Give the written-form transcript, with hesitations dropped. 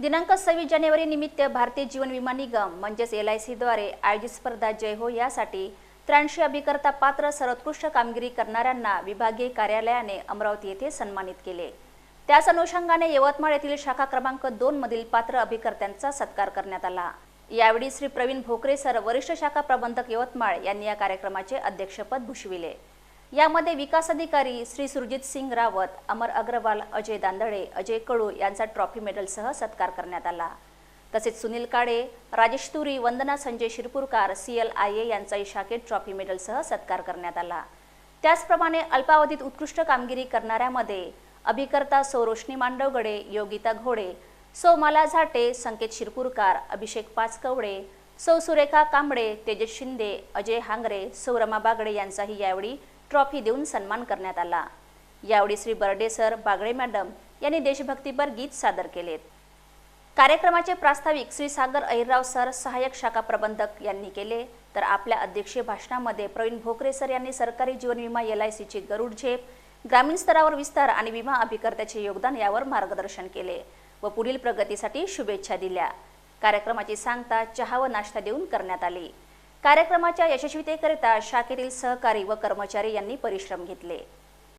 दिनांक 26 जानेवारी निमित्त भारतीय जीवन विमा निगम म्हणजेच LIC द्वारे आयोजित स्पर्धा जय हो यासाठी 83 अभिकर्ता पात्र सर्वोत्कृष्ट कामगिरी करणाऱ्यांना विभागीय कार्यालयाने अमरावती येथे सन्मानित केले। त्याच अनुषंगाने यवतमाळ येथील शाखा क्रमांक 2 मधील पात्र अभिकर्त्यांचा सत्कार करण्यात आला। यावेळी श्री प्रवीण भोकरे सर वरिष्ठ शाखा प्रबंधक यवतमाळ यांनी या कार्यक्रमाचे अध्यक्षपद भूषविले। यामध्ये विकास अधिकारी श्री सुरजित सिंग रावत, अमर अग्रवाल, अजय दांदळे, अजय कळू यांचा ट्रॉफी मेडलसह सत्कार करण्यात आला। तसेच सुनील काळे, राजेश तुरी, वंदना संजय शिरपूरकर, CLIA यांचाही शाखेत ट्रॉफी मेडलसह सत्कार करण्यात आला। त्याचप्रमाणे अल्पावधीत उत्कृष्ट कामगिरी करणाऱ्यामध्ये अभिकर्ता सौ रोशनी मांडवगडे, योगिता घोडे, सौ माला झाटे, संकेत शिरपूरकर, अभिषेक पाचकवडे, सौ सुरेखा कांबळे, तेजस शिंदे, अजय हांगरे, सौ रमा बागडे यांचाही यावेळी ट्रॉफी देऊन सन्मान करण्यात आला। यावेळी श्री बर्डे सर, बागडे मॅडम यांनी देशभक्तीपर गीत सादर केलेत। कार्यक्रमाचे प्रास्ताविक श्री सागर अहिरराव सर, सहाय्यक शाखा प्रबंधक यांनी केले, तर आपल्या अध्यक्षीय भाषणामध्ये प्रवीण भोकरे सर यांनी सरकारी जीवन विमा LIC ची गरुड झेप, ग्रामीण स्तरावर विस्तार आणि विमा अभिकर्त्याचे योगदान यावर मार्गदर्शन केले व पुढील प्रगतीसाठी शुभेच्छा दिल्या। कार्यक्रमाची सांगता चहा व नाश्ता देऊन करण्यात आली। कार्यक्रमाच्या यशस्वीतेकरिता शाखेतील सहकारी व कर्मचारी यांनी परिश्रम घेतले।